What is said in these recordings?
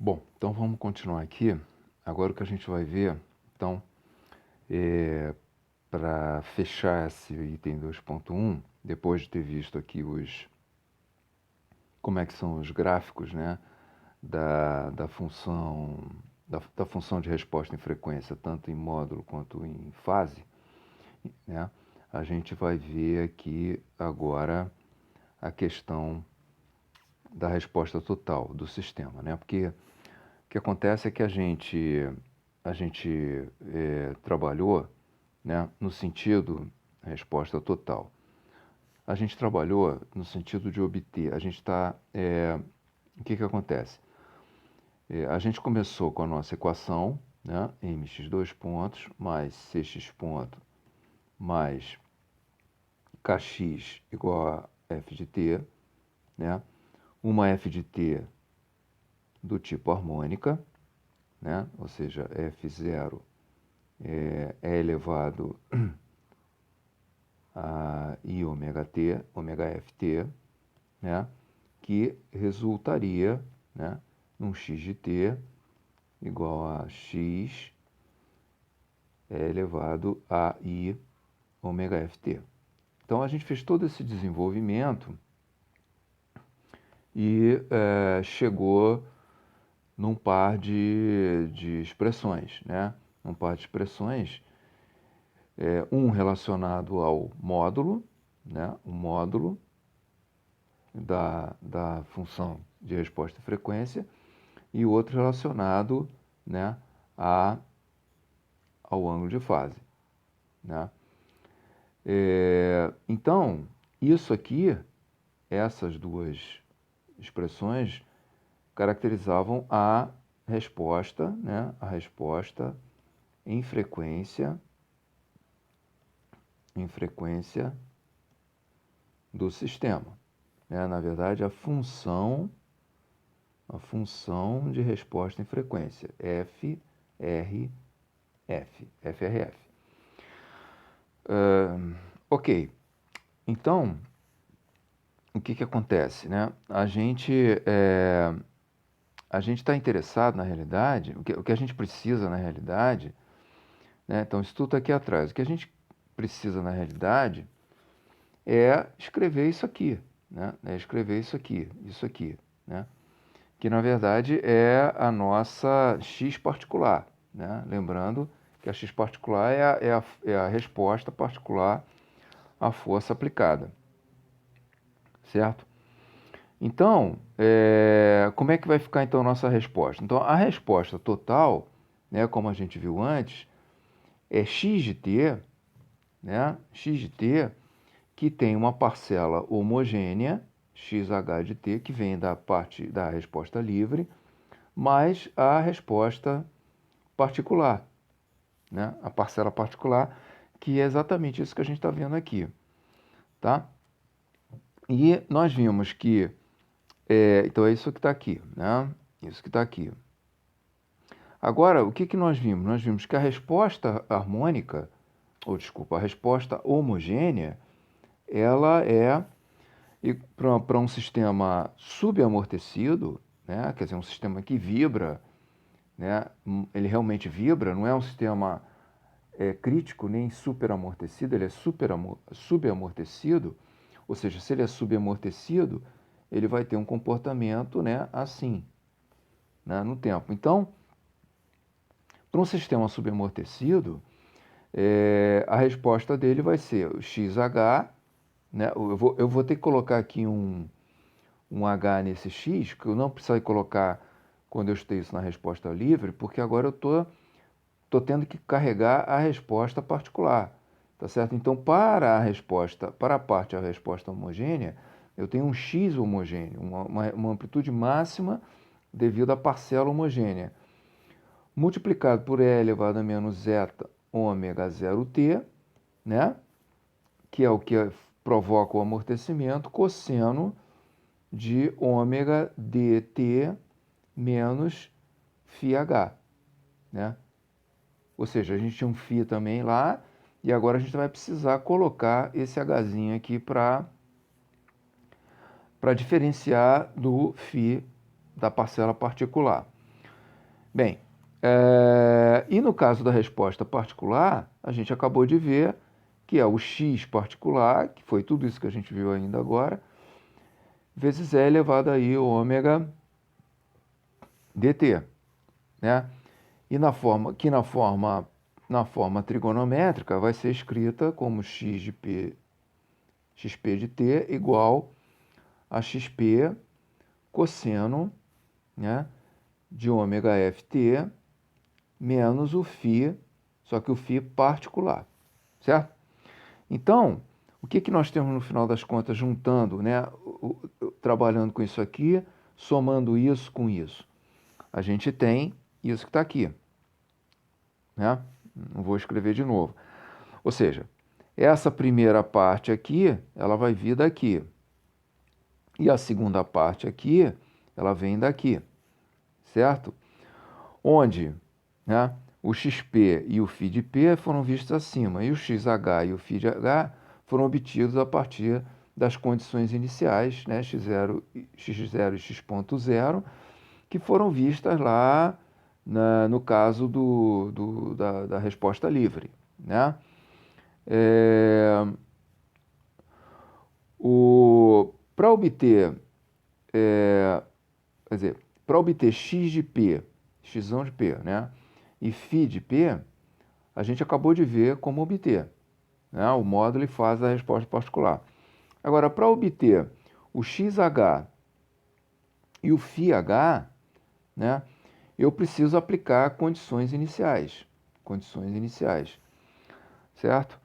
Bom, então vamos continuar aqui. Agora o que a gente vai ver, então, para fechar esse item 2.1, depois de ter visto aqui como é que são os gráficos, né, da função, da função de resposta em frequência, tanto em módulo quanto em fase, né, a gente vai ver aqui agora a questão da resposta total do sistema, né? Porque o que acontece é que a gente trabalhou, né, no sentido resposta total. A gente trabalhou no sentido de obter. O que acontece? A gente começou com a nossa equação, né, mx2 pontos mais cx ponto mais kx igual a f de t, né? Uma f de t do tipo harmônica, né? Ou seja, f0 é elevado a i ômega t, ômega ft, né? Que resultaria, né, num x de t igual a x elevado a i ômega ft. Então a gente fez todo esse desenvolvimento e chegou num par de expressões, né? Um par de expressões, um relacionado ao módulo, né? O módulo da função de resposta e frequência, e outro relacionado, né, ao ângulo de fase, né? Então, isso aqui, essas duas expressões caracterizavam a resposta, né, a resposta em frequência do sistema, né? Na verdade, a função de resposta em frequência, FRF. Ok, então, o que acontece, né? A gente está interessado na realidade, o que a gente precisa na realidade, né? Então, isso tudo está aqui atrás. O que a gente precisa na realidade é escrever isso aqui, né? É escrever isso aqui, né? Que na verdade é a nossa x particular, né? Lembrando que a x particular é a resposta particular à força aplicada, certo? Então, como é que vai ficar então a nossa resposta? Então, a resposta total, né, como a gente viu antes, é x de t, né, x de t, que tem uma parcela homogênea, xh de t, que vem da parte da resposta livre, mais a resposta particular, né, a parcela particular, que é exatamente isso que a gente está vendo aqui, tá? E nós vimos que então é isso que está aqui, né? Isso que está aqui. Agora, o que nós vimos? Nós vimos que a resposta harmônica, ou desculpa, a resposta homogênea, ela é para um sistema sugamortecido, né? Quer dizer, um sistema que vibra, né? Ele realmente vibra, não é um sistema crítico nem superamortecido, ele é subamortecido, ou seja, se ele é subamortecido, ele vai ter um comportamento, né, assim, né, no tempo. Então, para um sistema subamortecido, a resposta dele vai ser o XH, né? Eu vou ter que colocar aqui um H nesse X, que eu não preciso colocar quando eu estou isso na resposta livre, porque agora eu tô tendo que carregar a resposta particular, tá certo? Então, para a parte da resposta homogênea, eu tenho um X homogêneo, uma amplitude máxima devido à parcela homogênea, multiplicado por E elevado a menos zeta ômega 0t, né? Que é o que provoca o amortecimento, cosseno de ômega dt menos φh, né? Ou seja, a gente tinha um φ também lá, e agora a gente vai precisar colocar esse Hzinho aqui para diferenciar do φ da parcela particular. Bem, e no caso da resposta particular, a gente acabou de ver que é o x particular, que foi tudo isso que a gente viu ainda agora, vezes e elevado aí ômega dt, né? E na forma trigonométrica vai ser escrita como xp de t igual a xp cosseno, né, de ômega ft menos o φ, só que o φ particular, certo? Então, o que que nós temos no final das contas juntando, né, trabalhando com isso aqui, somando isso com isso? A gente tem isso que está aqui, né? Não vou escrever de novo. Ou seja, essa primeira parte aqui, ela vai vir daqui. E a segunda parte aqui, ela vem daqui, certo? Onde, né, o xp e o φ de p foram vistos acima, e o xh e o φ de h foram obtidos a partir das condições iniciais, né, x0 e x.0, que foram vistas lá no caso da resposta livre, né? Para obter, quer dizer, para obter x de p, x de p, né, e φ de p, a gente acabou de ver como obter, né? O módulo faz a resposta particular. Agora, para obter o xh e o φh, né, eu preciso aplicar condições iniciais, certo?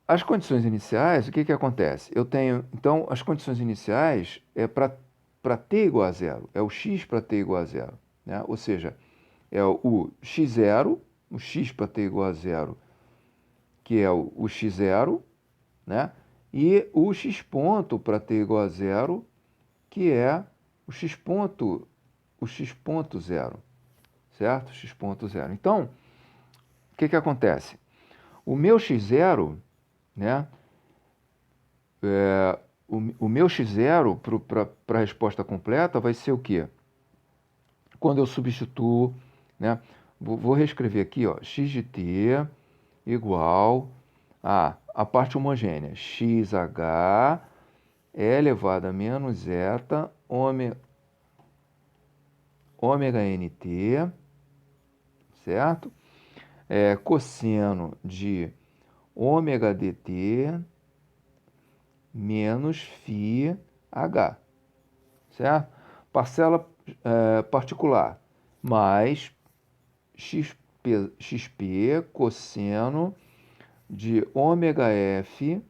As condições iniciais, o que que acontece? Eu tenho, então, as condições iniciais é para t igual a zero, é o x para t igual a zero, né? Ou seja, é o x0, o x para t igual a zero, que é o x0, né? E o x ponto para t igual a zero, que é o x ponto zero, certo? X ponto zero. Então, o que que acontece? O meu x0, né? O meu x0 para a resposta completa vai ser o quê? Quando eu substituo, né? Vou reescrever aqui, ó, x de t igual a parte homogênea, xh e elevado a menos zeta ômega nt, certo? Cosseno de ômega dt menos φh, certo? Parcela particular mais xp cosseno de ômega f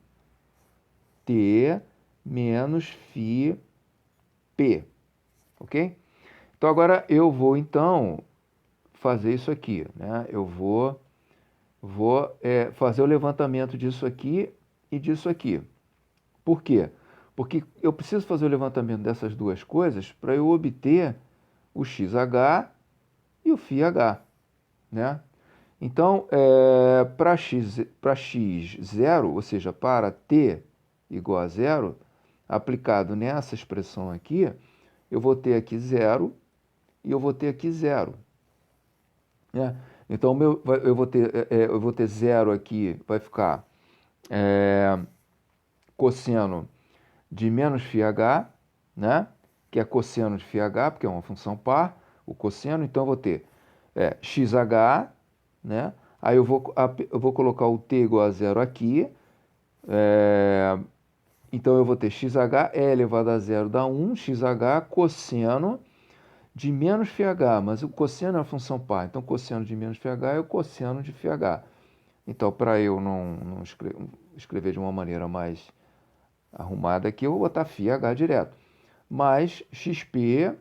t menos φ p, ok? Então agora eu vou então fazer isso aqui, né? Eu vou fazer o levantamento disso aqui e disso aqui. Por quê? Porque eu preciso fazer o levantamento dessas duas coisas para eu obter o xh e o φh, né? Então, para x0, ou seja, para t igual a zero, aplicado nessa expressão aqui, eu vou ter aqui zero e eu vou ter aqui zero, né? Então, eu vou ter zero aqui, vai ficar cosseno de menos φh, né? Que é cosseno de φh, porque é uma função par, o cosseno. Então, eu vou ter xh, né? Aí eu vou colocar o t igual a zero aqui. Então, eu vou ter xh e elevado a zero dá 1, xh cosseno de menos φh, mas o cosseno é uma função par, então cosseno de menos φh é o cosseno de φh. Então, para eu não escrever de uma maneira mais arrumada aqui, eu vou botar φh direto. Mais xp,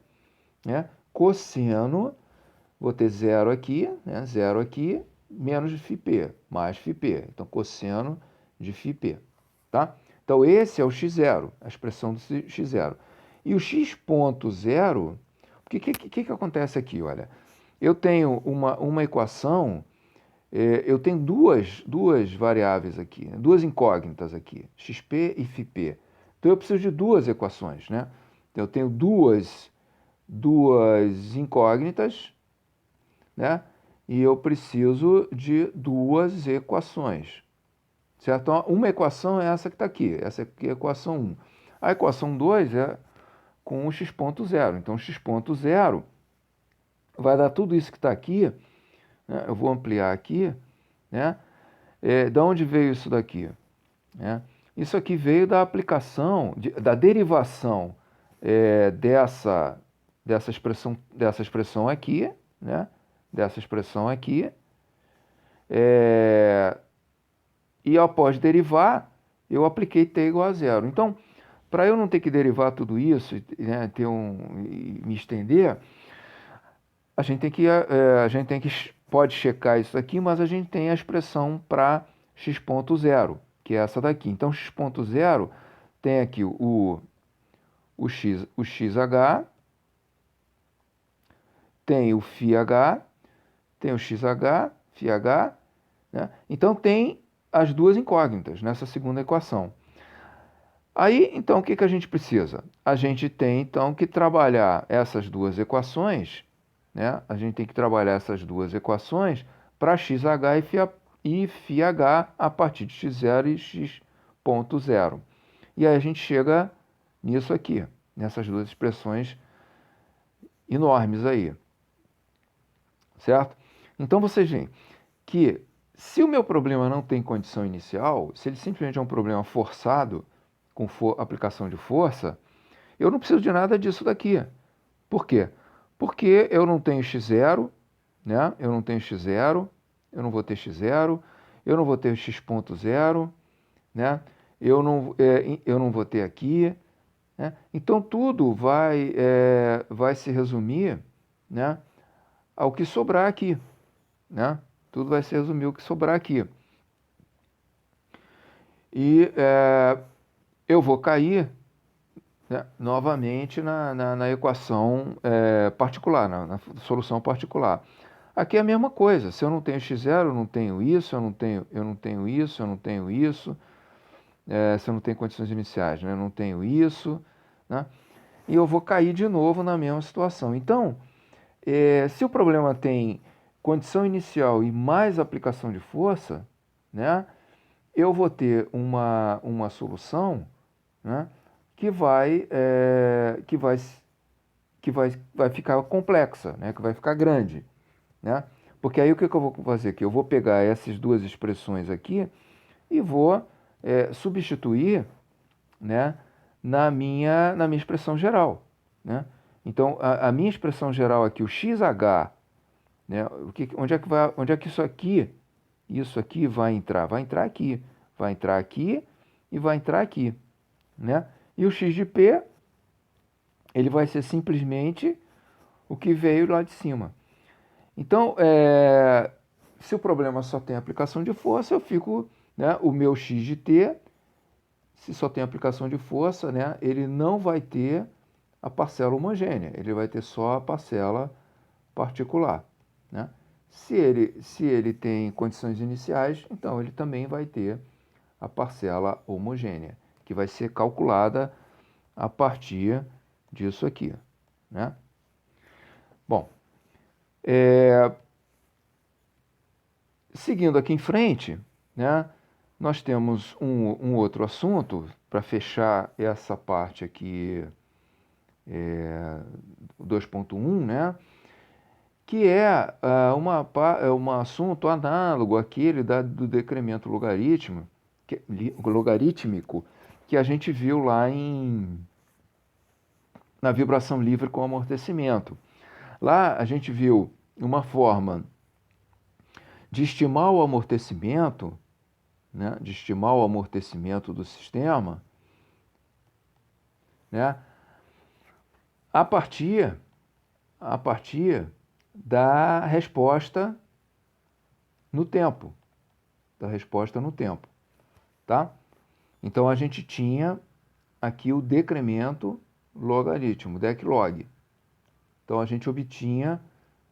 né, cosseno, vou ter zero aqui, né, zero aqui, menos de φp, mais φp. Então, cosseno de φp, tá? Então, esse é o x0, a expressão do x0. E o x ponto zero, o que acontece aqui? Olha, eu tenho uma equação, eu tenho duas variáveis aqui, né, duas incógnitas aqui, xp e φp. Então, eu preciso de duas equações, né? Eu tenho duas duas incógnitas, né? E eu preciso de duas equações, certo? Então, uma equação é essa que está aqui, essa aqui é a equação 1. A equação 2 é com o x ponto zero. Então, x ponto zero vai dar tudo isso que está aqui, né? Eu vou ampliar aqui, né? Da onde veio isso daqui? Né? Isso aqui veio da aplicação, da derivação dessa expressão aqui, né? Dessa expressão aqui, e após derivar, eu apliquei t igual a zero. Então, para eu não ter que derivar tudo isso, né, e me estender, pode checar isso aqui, mas a gente tem a expressão para x ponto zero, que é essa daqui. Então, x ponto zero tem aqui o xh, tem o φh, tem o xh, φh, né? Então, tem as duas incógnitas nessa segunda equação. Aí, então, o que a gente precisa? A gente tem, então, que trabalhar essas duas equações, né? A gente tem que trabalhar essas duas equações para xh e φh a partir de x0 e x ponto zero. E aí a gente chega nisso aqui, nessas duas expressões enormes aí, certo? Então, vocês veem que se o meu problema não tem condição inicial, se ele simplesmente é um problema forçado, com aplicação de força, eu não preciso de nada disso daqui. Por quê? Porque eu não tenho x0, né? Eu não tenho x0, eu não vou ter x0, eu não vou ter x ponto zero, né? Eu não vou ter aqui, né? Então tudo vai se resumir, né, ao que sobrar aqui, né? Tudo vai se resumir ao que sobrar aqui. E eu vou cair, né, novamente na equação particular, na solução particular. Aqui é a mesma coisa. Se eu não tenho x0, eu não tenho isso, eu não tenho isso, eu não tenho isso. Se eu não tenho condições iniciais, né, eu não tenho isso, né? E eu vou cair de novo na mesma situação. Então, se o problema tem condição inicial e mais aplicação de força, né, eu vou ter uma solução, né, que vai ficar complexa, né, que vai ficar grande, né? Porque aí o que eu vou fazer aqui? Eu vou pegar essas duas expressões aqui e vou substituir, né, na minha expressão geral, né? Então, a minha expressão geral aqui, o xh, né, onde é que isso aqui vai entrar? Vai entrar aqui, vai entrar aqui e vai entrar aqui, né? E o x de p, ele vai ser simplesmente o que veio lá de cima. Então, se o problema só tem aplicação de força, eu fico, né, o meu x de t, se só tem aplicação de força, né, ele não vai ter a parcela homogênea, ele vai ter só a parcela particular, né? Se ele tem condições iniciais, então ele também vai ter a parcela homogênea, que vai ser calculada a partir disso aqui, né? Bom, seguindo aqui em frente, né, nós temos um outro assunto para fechar essa parte aqui, 2.1, né, que é um assunto análogo àquele do decremento logarítmico que a gente viu lá na vibração livre com amortecimento. Lá a gente viu uma forma de estimar o amortecimento, né, de estimar o amortecimento do sistema, né, a partir da resposta no tempo, tá? Então a gente tinha aqui o decremento logarítmico, declog. Então a gente obtinha,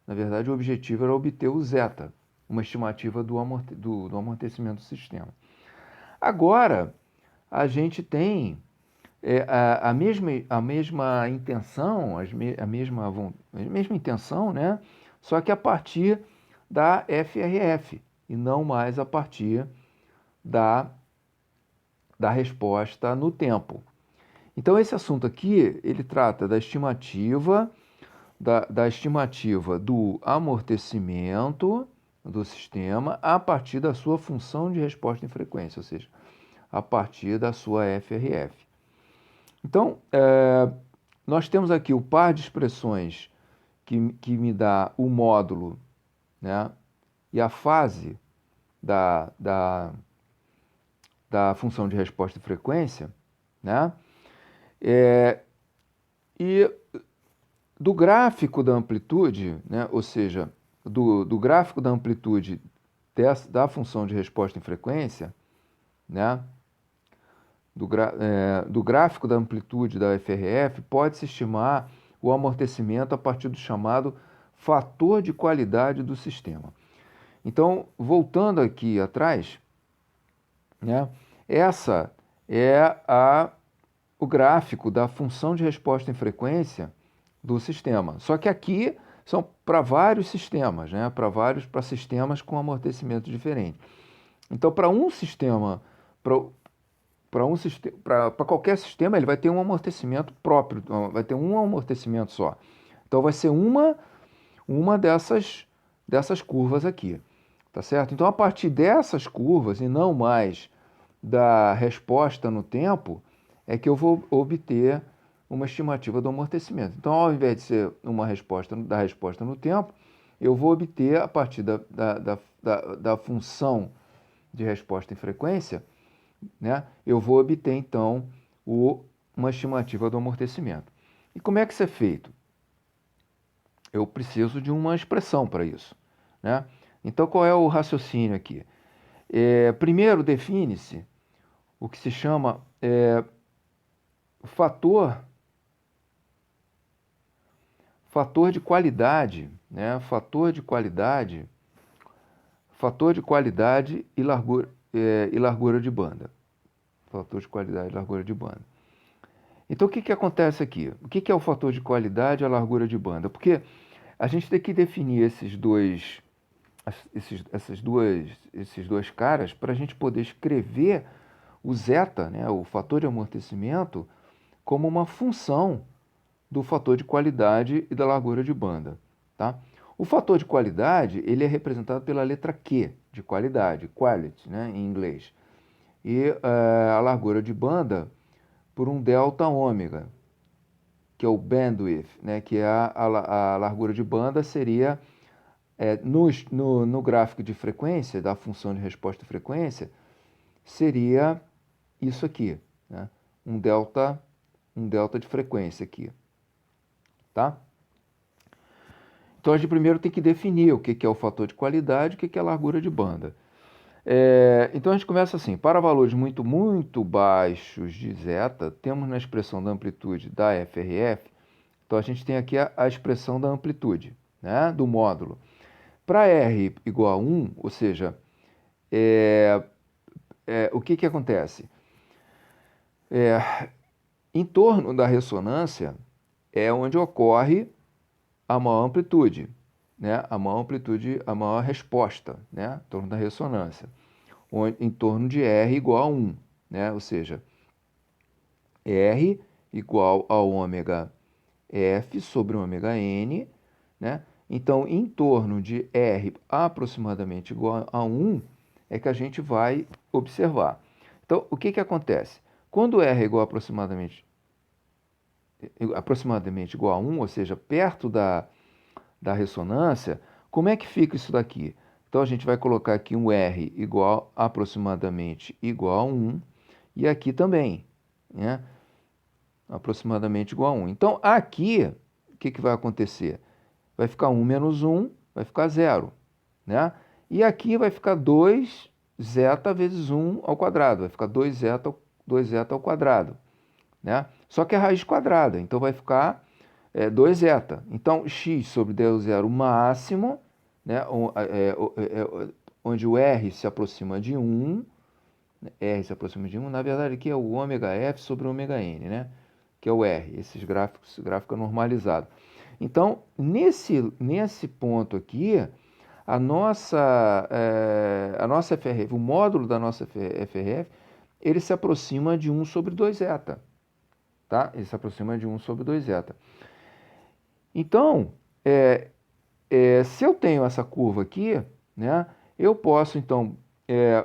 na verdade o objetivo era obter o zeta, uma estimativa do amortecimento do sistema. Agora a gente tem a mesma intenção, a mesma intenção, né? Só que a partir da FRF e não mais a partir da resposta no tempo. Então, esse assunto aqui, ele trata da estimativa, da estimativa do amortecimento do sistema a partir da sua função de resposta em frequência, ou seja, a partir da sua FRF. Então, nós temos aqui o par de expressões que me dá o módulo, né, e a fase da função de resposta e frequência, né, e do gráfico da amplitude, né, ou seja, do gráfico da amplitude da função de resposta em frequência, né, do gráfico da amplitude da FRF, pode-se estimar o amortecimento a partir do chamado fator de qualidade do sistema. Então, voltando aqui atrás, né, essa é o gráfico da função de resposta em frequência do sistema. Só que aqui são para vários sistemas, né, para sistemas com amortecimento diferente. Então, para um sistema, para qualquer sistema, ele vai ter um amortecimento próprio, vai ter um amortecimento só. Então, vai ser uma dessas curvas aqui, tá certo? Então, a partir dessas curvas, e não mais da resposta no tempo, é que eu vou obter uma estimativa do amortecimento. Então, ao invés de ser uma resposta no tempo, eu vou obter, a partir da função de resposta em frequência, né, eu vou obter, então, uma estimativa do amortecimento. E como é que isso é feito? Eu preciso de uma expressão para isso, né? Então, qual é o raciocínio aqui? Primeiro, define-se o que se chama fator de qualidade, né? Fator de qualidade e largura de banda. Fator de qualidade e largura de banda. Então, o que acontece aqui? O que é o fator de qualidade e a largura de banda? Porque a gente tem que definir esses dois caras para a gente poder escrever o zeta, né, o fator de amortecimento, como uma função do fator de qualidade e da largura de banda, tá? O fator de qualidade, ele é representado pela letra Q, de qualidade, quality, né, em inglês. E a largura de banda por um delta ômega, que é o bandwidth, né, que é a largura de banda seria, no gráfico de frequência, da função de resposta e frequência, seria isso aqui, né, um delta de frequência aqui, tá? Então, a gente primeiro tem que definir o que é o fator de qualidade e o que é a largura de banda. Então, a gente começa assim: para valores muito, muito baixos de zeta, temos na expressão da amplitude da FRF, então a gente tem aqui a expressão da amplitude, né, do módulo. Para R igual a 1, ou seja, o que acontece? Em torno da ressonância é onde ocorre a maior amplitude, né? A maior resposta, né? Em torno da ressonância, em torno de R igual a 1, né? Ou seja, R igual a ômega F sobre ômega N, né? Então, em torno de R aproximadamente igual a 1 é que a gente vai observar. Então, o que acontece? Quando R é igual a aproximadamente igual a 1, ou seja, perto da ressonância, como é que fica isso daqui? Então, a gente vai colocar aqui um R aproximadamente igual a 1, e aqui também, né? Aproximadamente igual a 1. Então, aqui, o que vai acontecer? Vai ficar 1 menos 1, vai ficar 0, né? E aqui vai ficar 2 zeta vezes 1 ao quadrado, vai ficar 2 zeta ao quadrado, né? Só que é raiz quadrada, então vai ficar 2 zeta. Então, x sobre d0 máximo, né, onde o r se aproxima de 1, R se aproxima de 1, na verdade aqui é o ômega F sobre o ômega N, né? Que é o R, esses gráficos, esse gráfico é normalizado. Então, nesse ponto aqui, a nossa FRF, o módulo da nossa FRF, ele se aproxima de 1 sobre 2 zeta, tá? Ele se aproxima de 1 sobre 2 zeta. Então, se eu tenho essa curva aqui, né, eu posso, então,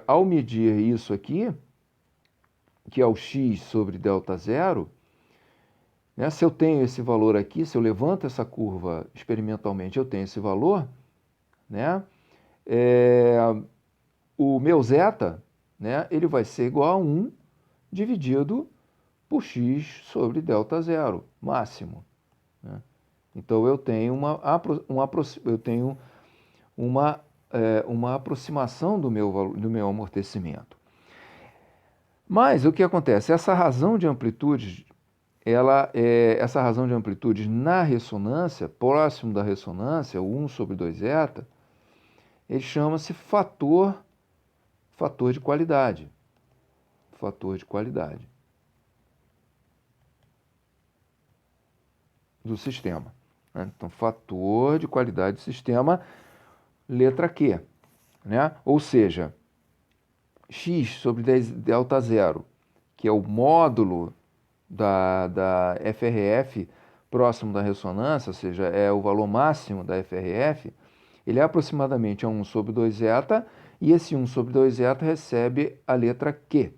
ao medir isso aqui, que é o x sobre delta zero, né, se eu tenho esse valor aqui, se eu levanto essa curva experimentalmente, eu tenho esse valor, né, o meu zeta, né, ele vai ser igual a 1 dividido por x sobre delta zero, máximo. Né? Então, eu tenho uma aproximação do meu amortecimento. Mas o que acontece? Essa razão de amplitudes, essa razão de amplitudes na ressonância, próximo da ressonância, o 1 sobre 2 zeta, ele chama-se fator de qualidade. Fator de qualidade do sistema. Né? Então, fator de qualidade do sistema, letra Q. Né? Ou seja, x sobre delta zero, que é o módulo da FRF próximo da ressonância, ou seja, é o valor máximo da FRF, ele é aproximadamente a 1 sobre 2 zeta, e esse 1 sobre 2 zeta recebe a letra Q.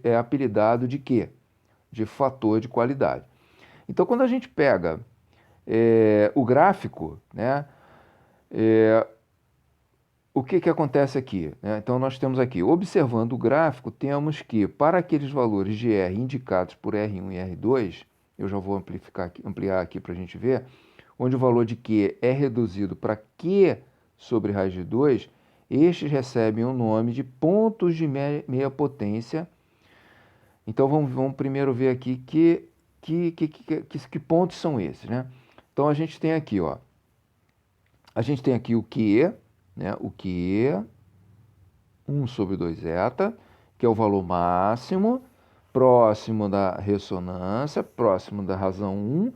É apelidado de Q? De fator de qualidade. Então, quando a gente pega o gráfico, né, o que acontece aqui? Né? Então, nós temos aqui, observando o gráfico, temos que, para aqueles valores de R indicados por R1 e R2, eu já vou ampliar aqui para a gente ver, onde o valor de Q é reduzido para Q sobre raiz de 2, estes recebem o nome de pontos de meia potência. Então, vamos primeiro ver aqui que pontos são esses, né? Então, a gente tem aqui, ó, a gente tem aqui o Q, né? O Q, 1 sobre 2 zeta, que é o valor máximo, próximo da ressonância, próximo da razão 1,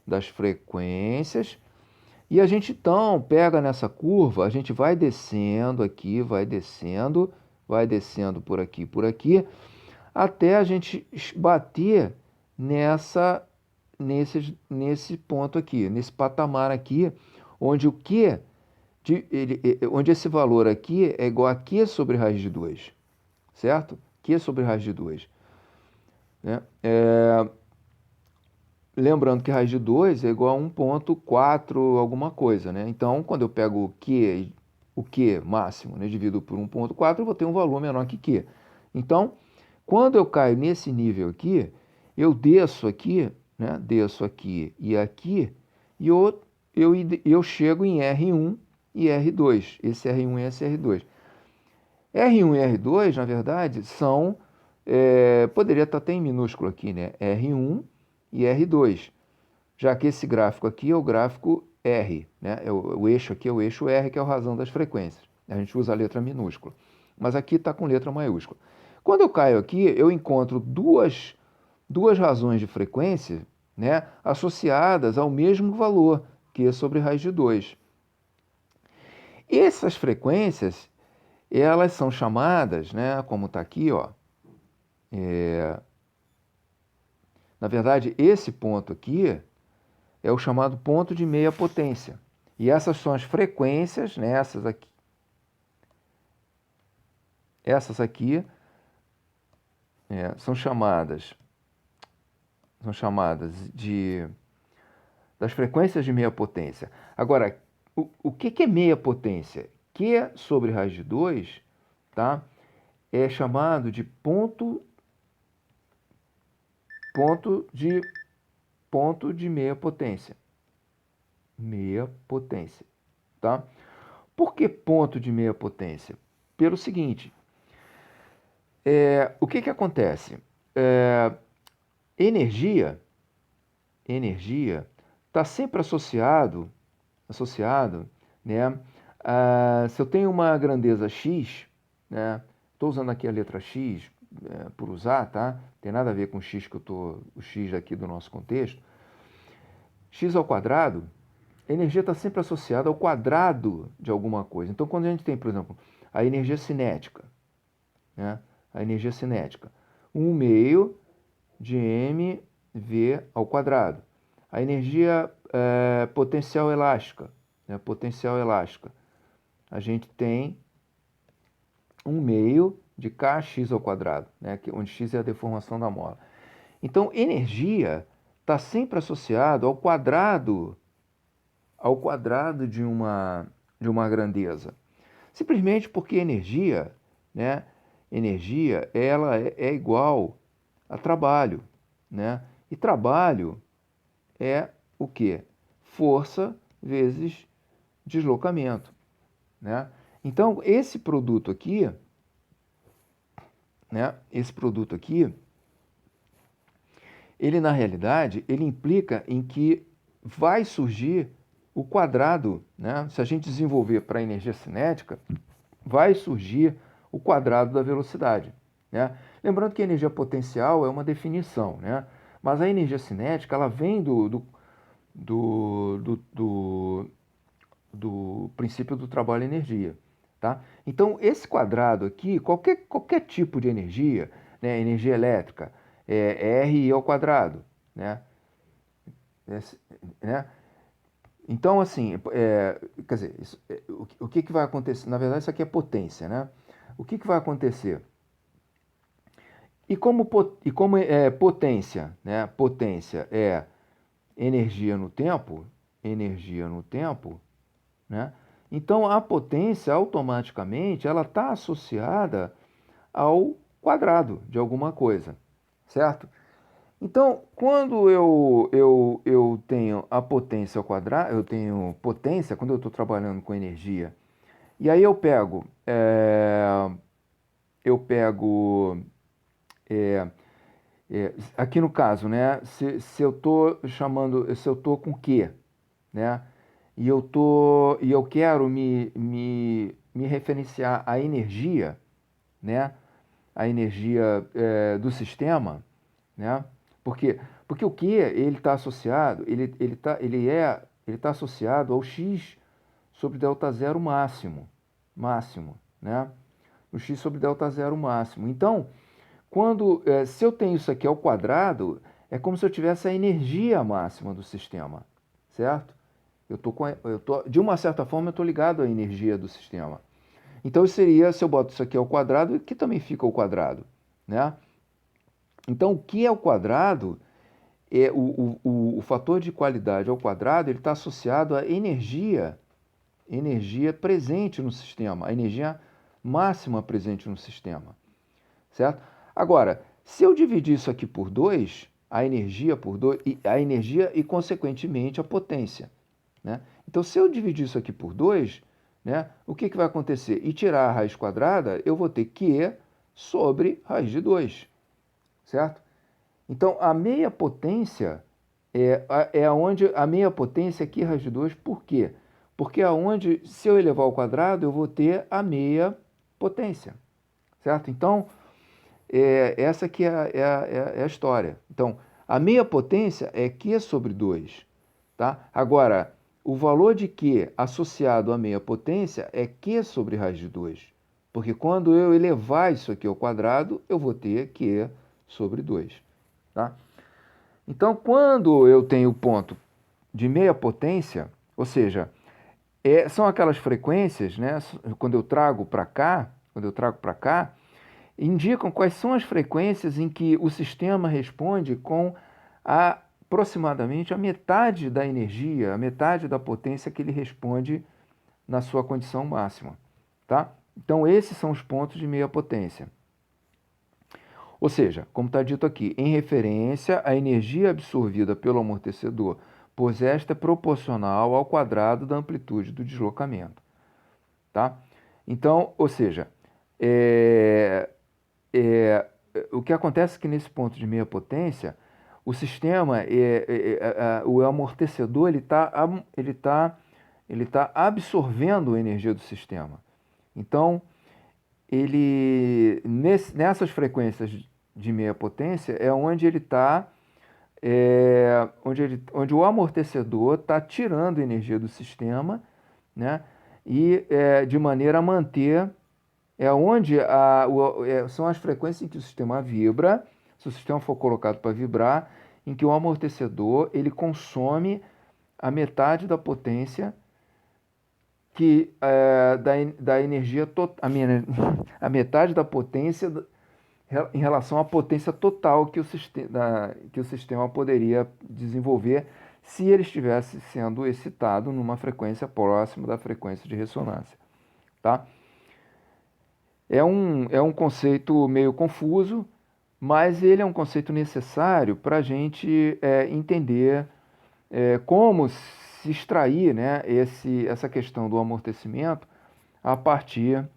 das frequências. E a gente então pega nessa curva, a gente vai descendo aqui, vai descendo por aqui, até a gente bater nesse ponto aqui, nesse patamar aqui, onde o Q, onde esse valor aqui é igual a Q sobre raiz de 2, certo? Q sobre raiz de 2. Né? Lembrando que raiz de 2 é igual a 1,4 alguma coisa, né? Então, quando eu pego o Q máximo, né, divido por 1,4, eu vou ter um valor menor que Q. Então, quando eu caio nesse nível aqui, eu desço aqui, né? Desço aqui, e eu chego em R1 e R2. Esse R1 e esse R2. R1 e R2, na verdade, são... poderia estar até em minúsculo aqui, né? R1 e R2. Já que esse gráfico aqui é o gráfico R, né? O eixo aqui é o eixo R, que é a razão das frequências. A gente usa a letra minúscula. Mas aqui está com letra maiúscula. Quando eu caio aqui, eu encontro duas razões de frequência, né, associadas ao mesmo valor, Q sobre raiz de 2. Essas frequências, elas são chamadas, né, como está aqui, ó, na verdade, esse ponto aqui é o chamado ponto de meia potência. E essas são as frequências, né, essas aqui são chamadas das frequências de meia potência. Agora, o que é meia potência? Q sobre raiz de 2, tá? É chamado de ponto de meia potência. Meia potência, tá? Por que ponto de meia potência? Pelo seguinte, o que acontece? Energia está sempre associado, né? Se eu tenho uma grandeza x, né? estou usando aqui a letra X por usar, tá? Tem nada a ver com o X o X aqui do nosso contexto. X ao quadrado, a energia está sempre associada ao quadrado de alguma coisa. Então, quando a gente tem, por exemplo, a energia cinética, né? A energia cinética, 1/2 de mv ao quadrado. A energia potencial elástica, né? Potencial elástica, a gente tem 1/2 de kx ao quadrado, né? Onde x é a deformação da mola. Então, energia está sempre associado ao quadrado de uma grandeza. Simplesmente porque energia, né? Energia ela é igual a trabalho, né? E trabalho é o quê? Força vezes deslocamento, né? Então, esse produto aqui, né? Esse produto aqui, ele na realidade, ele implica em que vai surgir o quadrado, né? Se a gente desenvolver para a energia cinética, vai surgir o quadrado da velocidade, né? Lembrando que a energia potencial é uma definição, né? Mas a energia cinética, ela vem do princípio do trabalho-energia, tá? Então, esse quadrado aqui, qualquer tipo de energia, né? Energia elétrica, é RI ao quadrado, né? Né? Então, assim, quer dizer, o que vai acontecer? Na verdade, isso aqui é potência, né? O que vai acontecer? E como é potência, né? Potência é energia no tempo, né? Então, a potência, automaticamente, ela está associada ao quadrado de alguma coisa, certo? Então, quando eu tenho a potência ao quadrado, eu tenho potência, quando eu estou trabalhando com energia, e aí eu pego aqui no caso, né, se eu estou chamando, se eu estou com Q, né, e eu quero me referenciar à energia, né, a energia do sistema, né? Porque o Q ele está associado, ele tá associado ao x sobre delta zero máximo, né? O x sobre delta zero máximo. Então, se eu tenho isso aqui ao quadrado, é como se eu tivesse a energia máxima do sistema, certo? De uma certa forma, eu estou ligado à energia do sistema. Então, seria, se eu boto isso aqui ao quadrado, que também fica ao quadrado, né? Então, o que é o quadrado, o fator de qualidade ao quadrado, ele está associado à energia presente no sistema, a energia máxima presente no sistema, certo? Agora, se eu dividir isso aqui por 2, a energia e, consequentemente, a potência, né? Então, se eu dividir isso aqui por 2, né, o que vai acontecer? E tirar a raiz quadrada, eu vou ter Q sobre raiz de 2, certo? Então, a meia potência é onde a meia potência aqui raiz de 2, por quê? Porque aonde, se eu elevar ao quadrado, eu vou ter a meia potência, certo? Então, essa aqui é a história. Então, a meia potência é Q sobre 2, tá? Agora, o valor de Q associado à meia potência é Q sobre raiz de 2, porque quando eu elevar isso aqui ao quadrado, eu vou ter Q sobre 2, tá? Então, quando eu tenho ponto de meia potência, ou seja, são aquelas frequências, né? Quando eu trago para cá, indicam quais são as frequências em que o sistema responde com aproximadamente a metade da energia, a metade da potência que ele responde na sua condição máxima, tá? Então, esses são os pontos de meia potência. Ou seja, como está dito aqui, em referência à energia absorvida pelo amortecedor, pois esta é proporcional ao quadrado da amplitude do deslocamento, tá? Então, ou seja, o que acontece é que nesse ponto de meia potência, o sistema, o amortecedor, ele tá absorvendo a energia do sistema. Então, nessas frequências de meia potência é onde ele está, onde o amortecedor está tirando energia do sistema, né? E de maneira a manter, onde são as frequências em que o sistema vibra, se o sistema for colocado para vibrar, em que o amortecedor ele consome a metade da potência da energia a metade da potência em relação à potência total que o sistema poderia desenvolver se ele estivesse sendo excitado numa frequência próxima da frequência de ressonância, tá? É um conceito meio confuso, mas ele é um conceito necessário para a gente entender como se extrair, né, essa questão do amortecimento a partir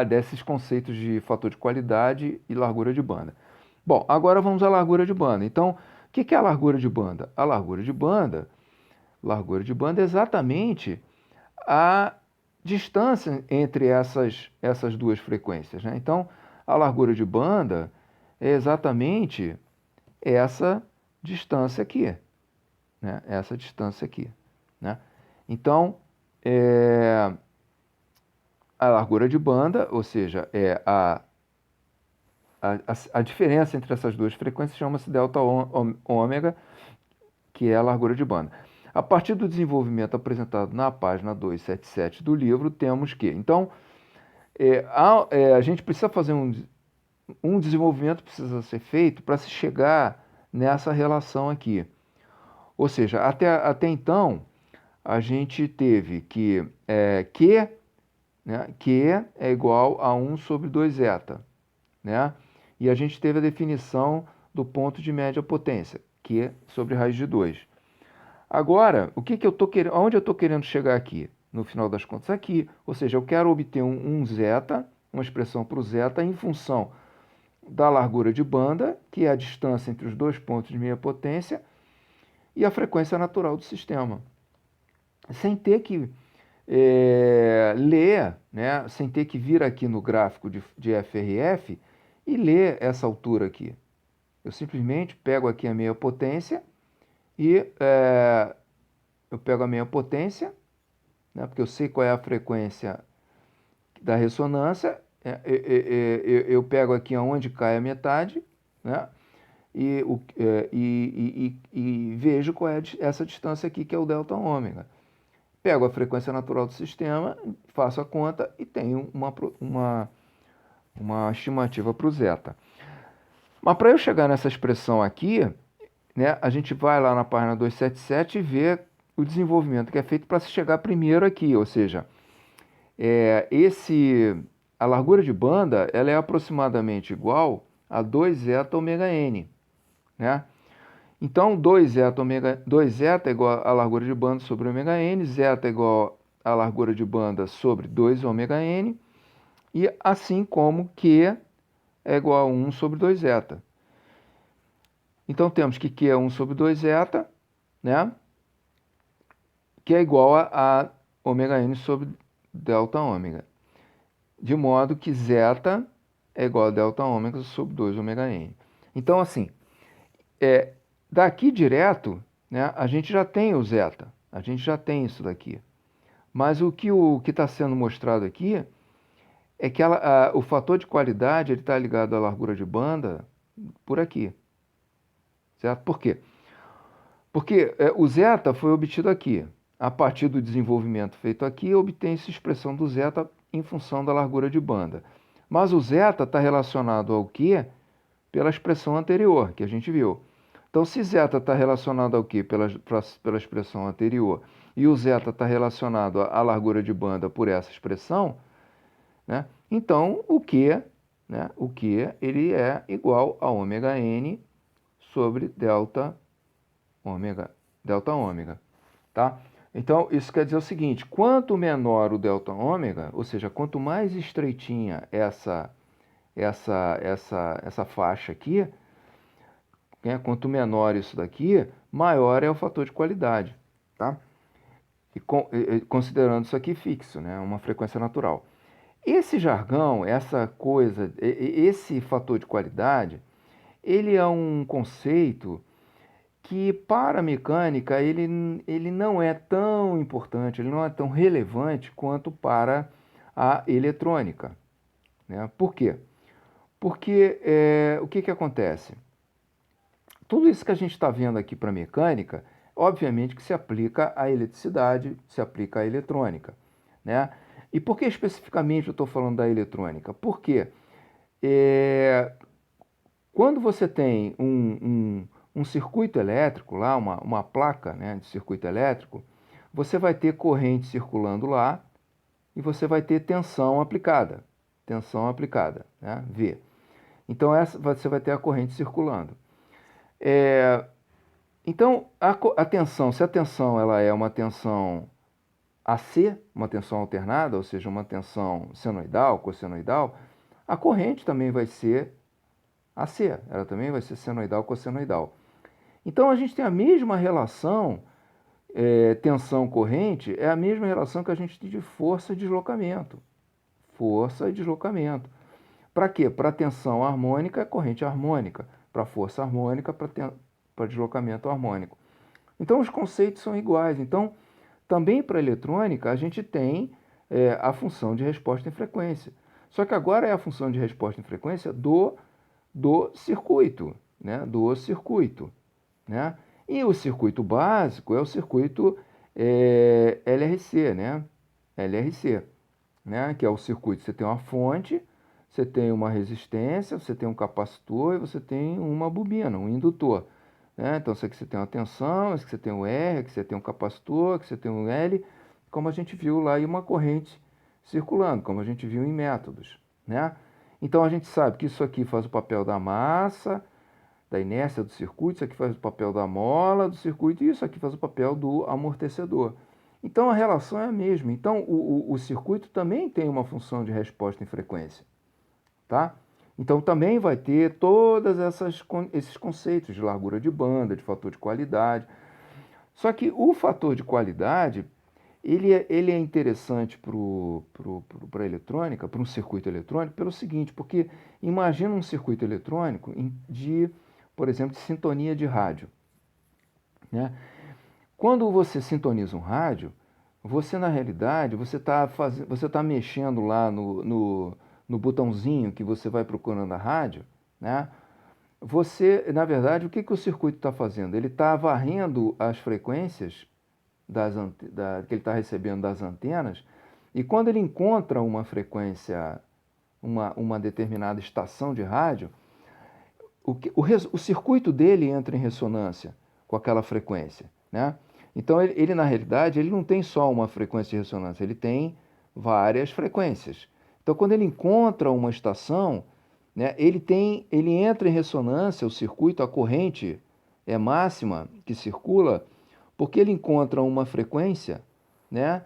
desses conceitos de fator de qualidade e largura de banda. Bom, agora vamos à largura de banda. Então, o que é a largura de banda? A largura de banda é exatamente a distância entre essas duas frequências, né? Então, a largura de banda é exatamente essa distância aqui, né? Essa distância aqui, né? Então, a largura de banda, ou seja, a diferença entre essas duas frequências chama-se delta ômega, que é a largura de banda. A partir do desenvolvimento apresentado na página 277 do livro, temos que, então, a gente precisa fazer um desenvolvimento precisa ser feito para se chegar nessa relação aqui. Ou seja, até então, a gente teve que Q, né, Q é igual a 1 sobre 2 zeta, né? E a gente teve a definição do ponto de média potência, Q sobre raiz de 2. Agora, aonde eu estou querendo chegar aqui? No final das contas, aqui. Ou seja, eu quero obter um zeta, uma expressão para o zeta, em função da largura de banda, que é a distância entre os dois pontos de meia potência, e a frequência natural do sistema. Sem ter que ler, né, sem ter que vir aqui no gráfico de FRF e ler essa altura aqui. Eu simplesmente pego aqui a meia potência e eu pego a meia potência, né, porque eu sei qual é a frequência da ressonância, eu pego aqui onde cai a metade, né, e vejo qual é essa distância aqui, que é o delta ômega. Pego a frequência natural do sistema, faço a conta e tenho uma estimativa para o zeta. Mas para eu chegar nessa expressão aqui, né, a gente vai lá na página 277 e vê o desenvolvimento que é feito para se chegar primeiro aqui, ou seja, a largura de banda ela é aproximadamente igual a 2 zeta ômega n, né? Então, 2 zeta é igual a largura de banda sobre ômega n, zeta é igual a largura de banda sobre 2 ômega n, e assim como Q é igual a 1 sobre 2 zeta. Então, temos que Q é 1 sobre 2 zeta, né? Que é igual a ômega n sobre delta ômega. De modo que zeta é igual a delta ômega sobre 2 ômega n. Então, assim, daqui direto, né, a gente já tem o zeta, a gente já tem isso daqui. Mas o que está sendo mostrado aqui é que o fator de qualidade está ligado à largura de banda por aqui. Certo? Por quê? Porque o zeta foi obtido aqui. A partir do desenvolvimento feito aqui, obtém-se a expressão do zeta em função da largura de banda. Mas o zeta está relacionado ao Q pela expressão anterior, que a gente viu. Então, se zeta está relacionado ao Q pela expressão anterior e o zeta está relacionado à largura de banda por essa expressão, né, então o Q ele é igual a ômega n sobre delta ômega, tá? Então, isso quer dizer o seguinte, quanto menor o delta ômega, ou seja, quanto mais estreitinha essa faixa aqui, né, quanto menor isso daqui, maior é o fator de qualidade, tá? Considerando isso aqui fixo, né, uma frequência natural. Esse jargão, essa coisa, esse fator de qualidade, ele é um conceito que para a mecânica ele não é tão importante, ele não é tão relevante quanto para a eletrônica, né? Por quê? Porque o que, que acontece? Tudo isso que a gente está vendo aqui para a mecânica, obviamente que se aplica à eletricidade, se aplica à eletrônica, né? E por que especificamente eu estou falando da eletrônica? Porque é, quando você tem um circuito elétrico lá, uma placa, né, de circuito elétrico, você vai ter corrente circulando lá e você vai ter tensão aplicada, né, V. Então você vai ter a corrente circulando. É, então a tensão, se a tensão ela é uma tensão AC, uma tensão alternada, ou seja, uma tensão senoidal, cossenoidal, a corrente também vai ser AC, ela também vai ser senoidal, cossenoidal. Então a gente tem a mesma relação, tensão-corrente, é a mesma relação que a gente tem de força e deslocamento. Força e deslocamento. Para quê? Para tensão harmônica, corrente harmônica. Para força harmônica, para deslocamento harmônico. Então os conceitos são iguais. Então, também para a eletrônica, a gente tem a função de resposta em frequência. Só que agora é a função de resposta em frequência do circuito, né? Do circuito, né? E o circuito básico é o circuito LRC, né? LRC, né? Que é o circuito, você tem uma fonte, você tem uma resistência, você tem um capacitor e você tem uma bobina, um indutor, né? Então, isso aqui você tem uma tensão, isso aqui você tem um R, aqui você tem um capacitor, aqui você tem um L, como a gente viu lá, e uma corrente circulando, como a gente viu em métodos, né? Então, a gente sabe que isso aqui faz o papel da massa, da inércia do circuito, isso aqui faz o papel da mola do circuito e isso aqui faz o papel do amortecedor. Então, a relação é a mesma. Então, o circuito também tem uma função de resposta em frequência, tá? Então também vai ter todos esses conceitos de largura de banda, de fator de qualidade. Só que o fator de qualidade, ele é interessante para a eletrônica, para um circuito eletrônico, pelo seguinte, porque imagina um circuito eletrônico por exemplo, de sintonia de rádio, né? Quando você sintoniza um rádio, você na realidade, você tá mexendo lá no botãozinho que você vai procurando a rádio, né? Na verdade, o que, que o circuito está fazendo? Ele está varrendo as frequências que ele está recebendo das antenas, e quando ele encontra uma frequência, uma determinada estação de rádio, o circuito dele entra em ressonância com aquela frequência, né? Então, na realidade, ele não tem só uma frequência de ressonância, ele tem várias frequências. Então, quando ele encontra uma estação, né, ele entra em ressonância, o circuito, a corrente é máxima que circula, porque ele encontra uma frequência, né,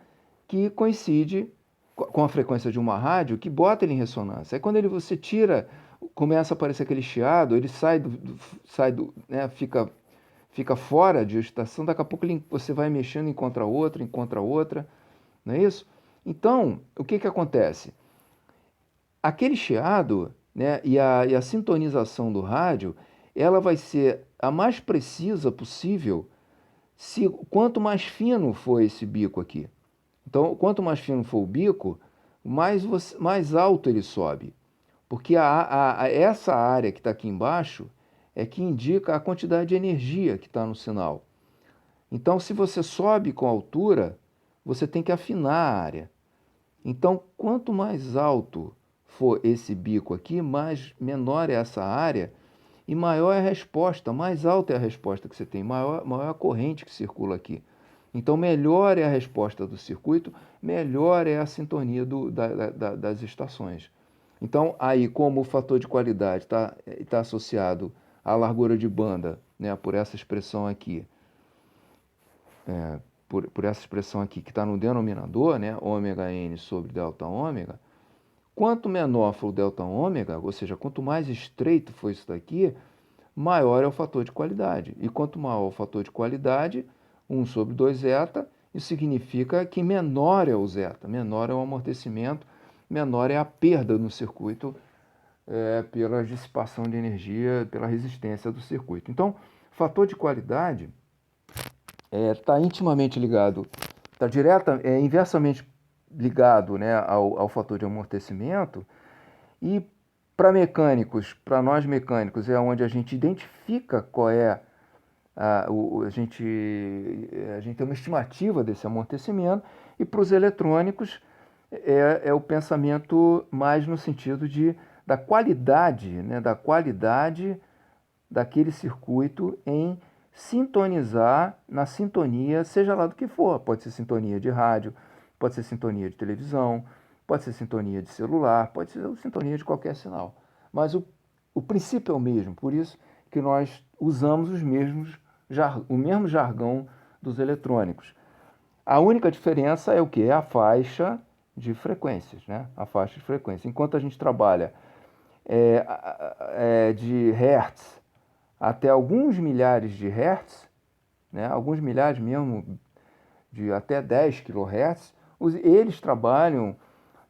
que coincide com a frequência de uma rádio que bota ele em ressonância. Aí quando você tira, começa a aparecer aquele chiado, ele né, fica fora de estação, daqui a pouco você vai mexendo, encontra outra, não é isso? Então, o que que acontece? Aquele chiado, né, e a sintonização do rádio, ela vai ser a mais precisa possível quanto mais fino for esse bico aqui. Então, quanto mais fino for o bico, mais alto ele sobe. Porque essa área que está aqui embaixo é que indica a quantidade de energia que está no sinal. Então, se você sobe com a altura, você tem que afinar a área. Então, quanto mais alto for esse bico aqui, menor é essa área e maior é a resposta, mais alta é a resposta que você tem, maior a corrente que circula aqui. Então, melhor é a resposta do circuito, melhor é a sintonia das estações. Então, aí, como o fator de qualidade tá associado à largura de banda, né, por essa expressão aqui, por essa expressão aqui que está no denominador, né, ômega n sobre delta ômega, quanto menor for o delta ômega, ou seja, quanto mais estreito for isso daqui, maior é o fator de qualidade. E quanto maior o fator de qualidade, 1 sobre 2 zeta, isso significa que menor é o zeta, menor é o amortecimento, menor é a perda no circuito pela dissipação de energia, pela resistência do circuito. Então, o fator de qualidade está intimamente ligado, está inversamente ligado, né, ao fator de amortecimento. E para nós mecânicos, é onde a gente identifica qual é a gente tem uma estimativa desse amortecimento, e para os eletrônicos é o pensamento mais no sentido da qualidade, né, da qualidade daquele circuito em sintonizar na sintonia, seja lá do que for. Pode ser sintonia de rádio, pode ser sintonia de televisão, pode ser sintonia de celular, pode ser sintonia de qualquer sinal. Mas o princípio é o mesmo, por isso que nós usamos o mesmo jargão dos eletrônicos. A única diferença é o que? É a faixa de frequências, né? A faixa de frequência. Enquanto a gente trabalha de hertz até alguns milhares de hertz, né? Alguns milhares mesmo, de até 10 kHz, eles trabalham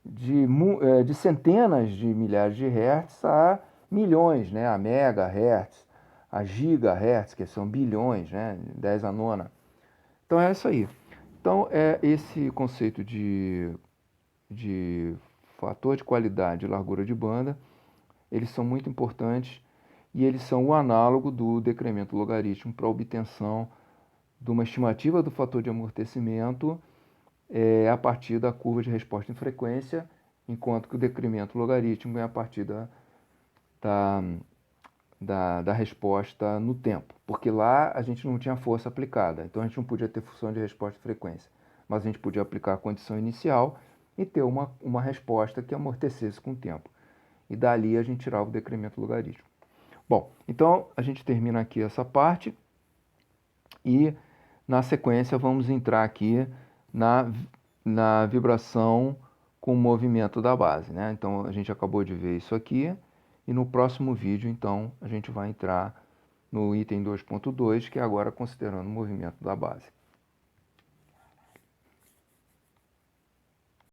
de centenas de milhares de hertz a milhões, né? A megahertz, a gigahertz, que são bilhões, né? 10 a nona. Então é isso aí. Então esse conceito de fator de qualidade e largura de banda, eles são muito importantes e eles são o análogo do decremento logarítmico para a obtenção de uma estimativa do fator de amortecimento a partir da curva de resposta em frequência, enquanto que o decremento logarítmico é a partir da resposta no tempo. Porque lá a gente não tinha força aplicada, então a gente não podia ter função de resposta em frequência. Mas a gente podia aplicar a condição inicial e ter uma resposta que amortecesse com o tempo. E dali a gente tirava o decremento logarítmico. Bom, então a gente termina aqui essa parte e na sequência vamos entrar aqui na vibração com o movimento da base, né? Então a gente acabou de ver isso aqui e no próximo vídeo então a gente vai entrar no item 2.2, que é agora considerando o movimento da base.